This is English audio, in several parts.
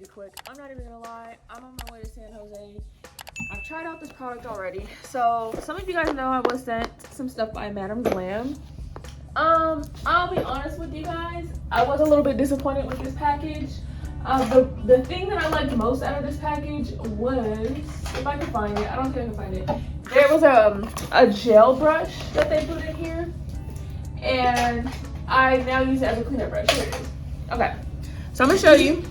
pretty quick. I'm not even gonna lie. I'm on my way to San Jose. I've tried out this product already. So some of you guys know I was sent some stuff by Madam Glam. I'll be honest with you guys. I was a little bit disappointed with this package. The thing that I liked most out of this package was, if I can find it, I don't think I can find it. There was a gel brush that they put in here, and I now use it as a cleaner brush. Here it is. Okay, so I'm gonna show you.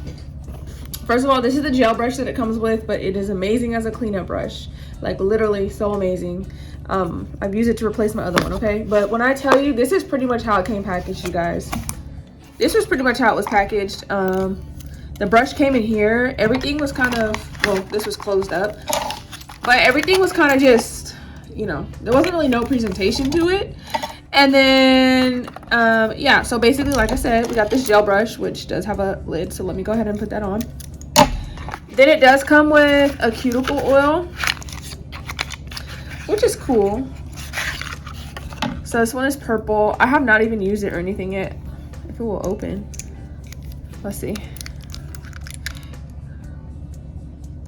First of all, this is the gel brush that it comes with, but it is amazing as a cleanup brush. Like literally so amazing. I've used it to replace my other one, okay? But when I tell you, this is pretty much how it came packaged, you guys. This was pretty much how it was packaged. The brush came in here. Everything was kind of, well, this was closed up. But everything was kind of just, you know, there wasn't really no presentation to it. And then, yeah, so basically, like I said, we got this gel brush, which does have a lid. So let me go ahead and put that on. Then it does come with a cuticle oil, which is cool. So this one is purple. I have not even used it or anything yet. If it will open. Let's see. It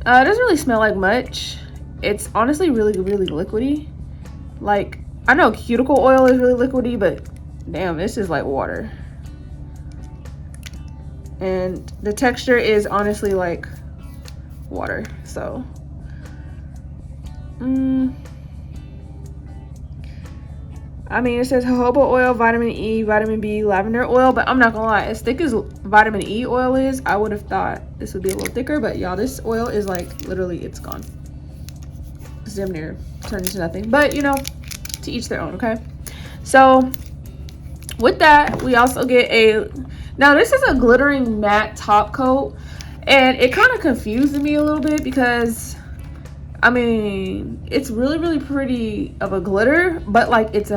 doesn't really smell like much. It's honestly really, really liquidy. Like, I know cuticle oil is really liquidy, but damn, this is like water. And the texture is honestly like water. So I mean, it says jojoba oil, vitamin E, vitamin B, lavender oil, but I'm not gonna lie, as thick as vitamin E oil is, I would have thought this would be a little thicker. But y'all, this oil is like literally, it's gone. It's damn near turned into nothing. But you know, to each their own, okay? So with that, we also get now this is a glittering matte top coat, and it kind of confused me a little bit because I mean, it's really, really pretty of a glitter, but like it's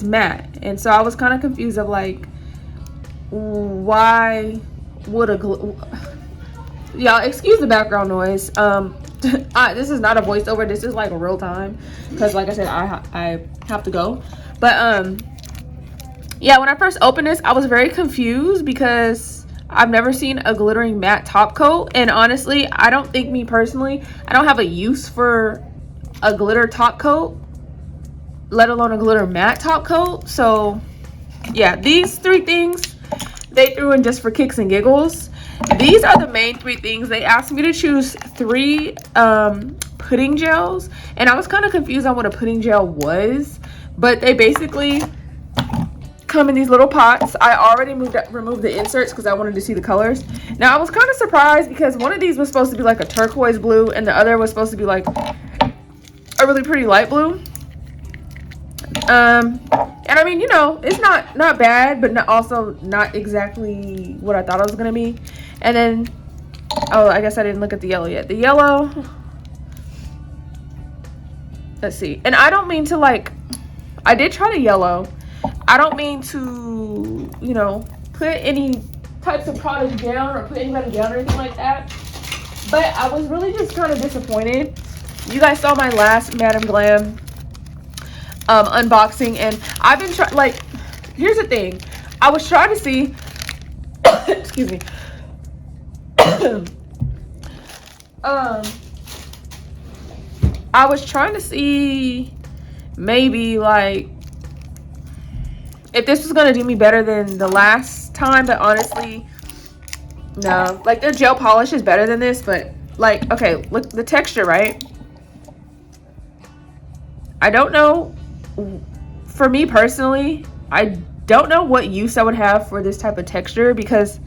matte. And so I was kind of confused of like, why would y'all excuse the background noise. This is not a voiceover, this is like real time, because like I said, I have to go. But yeah, when I first opened this, I was very confused because I've never seen a glittering matte top coat, and honestly, I don't think, me personally, I don't have a use for a glitter top coat, let alone a glitter matte top coat. So yeah, these three things they threw in just for kicks and giggles. These are the main three things. They asked me to choose 3 pudding gels, and I was kind of confused on what a pudding gel was, but they basically come in these little pots. I already removed the inserts because I wanted to see the colors. Now I was kind of surprised because one of these was supposed to be like a turquoise blue, and the other was supposed to be like a really pretty light blue. And I mean, you know, it's not bad, but also not exactly what I thought it was gonna be. And then, oh, I guess I didn't look at the yellow yet. The yellow, let's see. And I don't mean to like, I did try the yellow. I don't mean to, you know, put any types of products down or put anybody down or anything like that, but I was really just kind of disappointed. You guys saw my last Madam Glam unboxing, and I've been trying, like, here's the thing. I was trying to see, excuse me, I was trying to see maybe like if this was gonna do me better than the last time, but honestly, no. Like, their gel polish is better than this, but like, okay, look the texture, right? I don't know, for me personally, I don't know what use I would have for this type of texture, because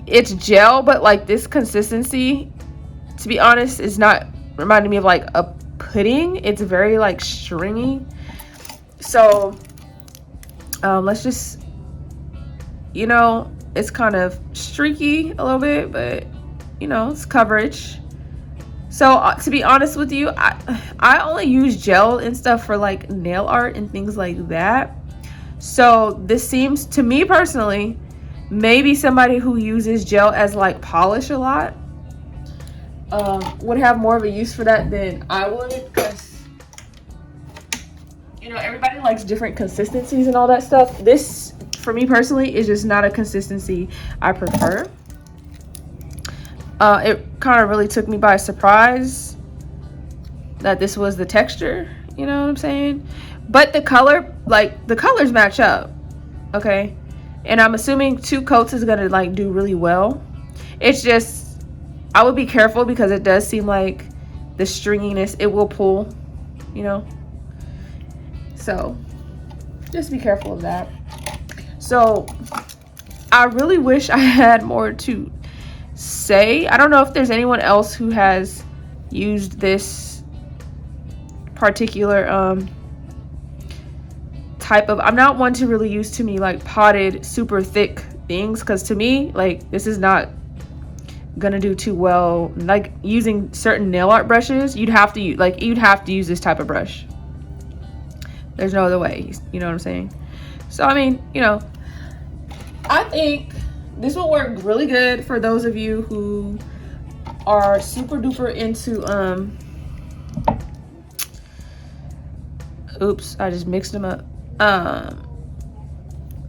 it's gel, but like this consistency, to be honest, is not reminding me of like a pudding. It's very like stringy. So let's just, you know, it's kind of streaky a little bit, but you know, it's coverage. So to be honest with you, I only use gel and stuff for like nail art and things like that. So this seems to me personally, maybe somebody who uses gel as like polish a lot would have more of a use for that than I would, because you know, everybody likes different consistencies and all that stuff. This, for me personally, is just not a consistency I prefer. It kind of really took me by surprise that this was the texture, you know what I'm saying? But the color, like the colors match up, okay? And I'm assuming 2 coats is gonna like do really well. It's just, I would be careful because it does seem like the stringiness, it will pull, you know? So just be careful of that. So I really wish I had more to say. I don't know if there's anyone else who has used this particular type of, I'm not one to really use to me like potted super thick things, because to me like this is not gonna do too well. Like using certain nail art brushes, you'd have to use this type of brush. There's no other way, you know what I'm saying? So I mean, you know, I think this will work really good for those of you who are super duper into oops, I just mixed them up. I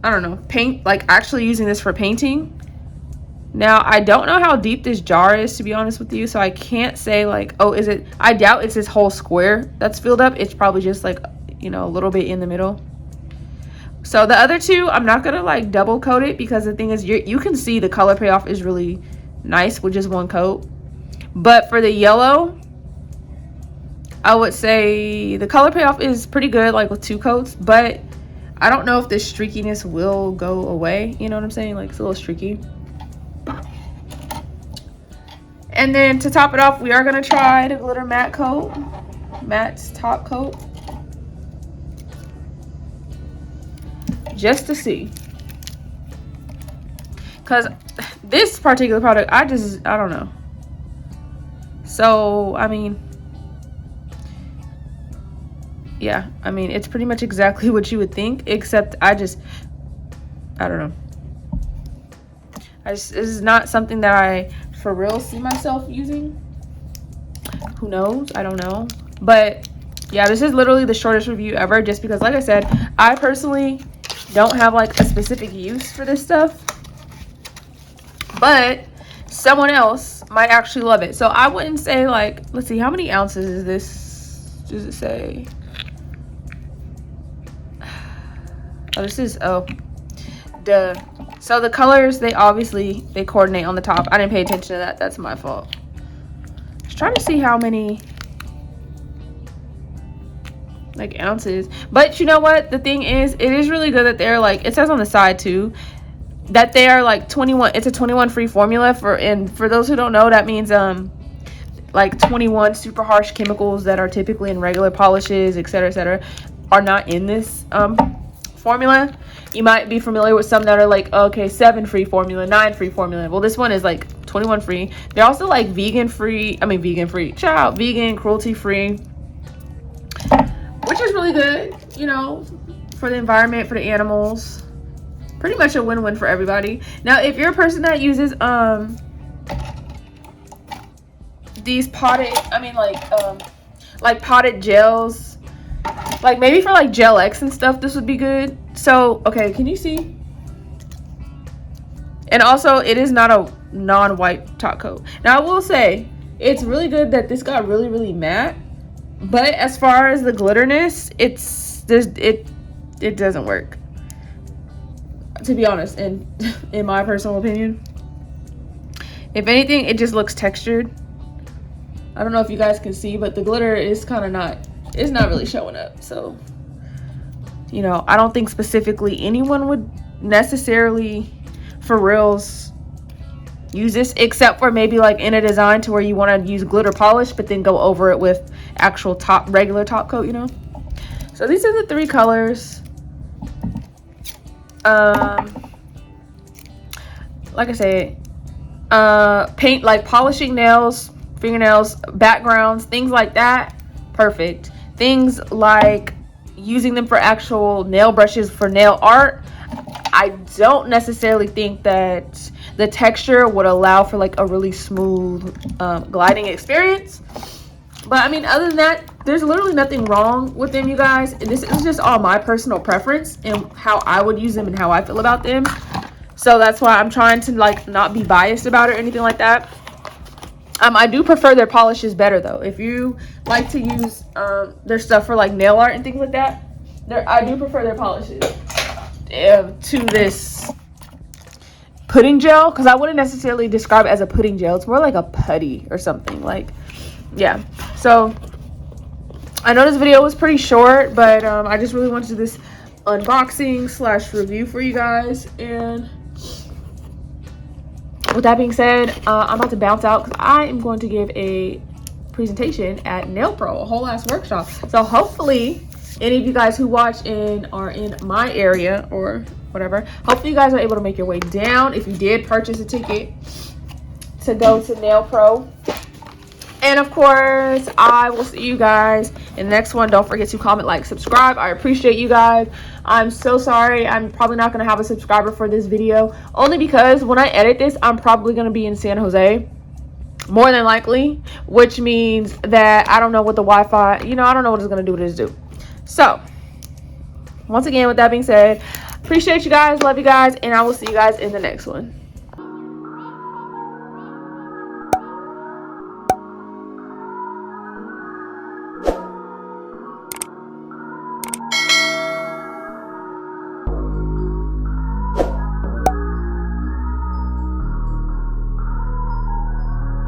don't know, paint, like actually using this for painting. Now I don't know how deep this jar is, to be honest with you, so I can't say like, oh, is it, I doubt it's this whole square that's filled up. It's probably just like, you know, a little bit in the middle. So the other 2, I'm not gonna like double coat it, because the thing is, you can see the color payoff is really nice with just 1 coat. But for the yellow, I would say the color payoff is pretty good, like with 2 coats, but I don't know if the streakiness will go away, you know what I'm saying? Like it's a little streaky. And then to top it off, we are gonna try the glitter matte coat, matte's top coat, just to see, because this particular product, I don't know. So I mean, yeah, I mean, it's pretty much exactly what you would think, except I don't know. This is not something that I for real see myself using. Who knows? I don't know. But yeah, this is literally the shortest review ever, just because like I said, I personally don't have like a specific use for this stuff, but someone else might actually love it. So I wouldn't say like, let's see, how many ounces is this? Does it say? Oh, this is, oh, duh. So the colors, they coordinate on the top. I didn't pay attention to that. That's my fault. Just trying to see how many like ounces. But you know what? The thing is, it is really good that they're like, it says on the side too, that they are like 21. It's a 21 free formula and for those who don't know, that means like 21 super harsh chemicals that are typically in regular polishes, etc., are not in this formula. You might be familiar with some that are like, okay, 7 free formula, 9 free formula. Well, this one is like 21 free. They're also like vegan, cruelty free, which is really good, you know, for the environment, for the animals. Pretty much a win-win for everybody. Now, if you're a person that uses these potted, like potted gels, like maybe for like Gel X and stuff, this would be good. So, okay, can you see? And also, it is not a non-white top coat. Now, I will say, it's really good that this got really, really matte. But as far as the glitterness, it doesn't work, to be honest, in my personal opinion. If anything, it just looks textured. I don't know if you guys can see, but the glitter is kind of it's not really showing up. So, you know, I don't think specifically anyone would necessarily for reals use this, except for maybe like in a design to where you want to use glitter polish but then go over it with actual regular top coat, you know. So these are the 3 colors. Like I said, paint, like polishing nails, fingernails, backgrounds, things like that, perfect. Things like using them for actual nail brushes for nail art, I don't necessarily think that the texture would allow for like a really smooth gliding experience. But I mean, other than that, there's literally nothing wrong with them, you guys. This is just all my personal preference and how I would use them and how I feel about them. So that's why I'm trying to like not be biased about it or anything like that. I do prefer their polishes better though. If you like to use their stuff for like nail art and things like that, I do prefer their polishes to this pudding gel, because I wouldn't necessarily describe it as a pudding gel. It's more like a putty or something. Like, yeah. So I know this video was pretty short, but I just really wanted to do this unboxing slash review for you guys. And with that being said, I'm about to bounce out because I am going to give a presentation at Nail Pro, a whole ass workshop. So hopefully any of you guys who watch and are in my area or whatever, hopefully you guys are able to make your way down if you did purchase a ticket to go to Nail Pro. And of course, I will see you guys in the next one. Don't forget to comment, like, subscribe. I appreciate you guys. I'm so sorry. I'm probably not going to have a subscriber for this video, only because when I edit this, I'm probably going to be in San Jose, more than likely, which means that I don't know what the Wi-Fi, you know, I don't know what it's going to do what it's do. So, once again, with that being said, appreciate you guys, love you guys, and I will see you guys in the next one.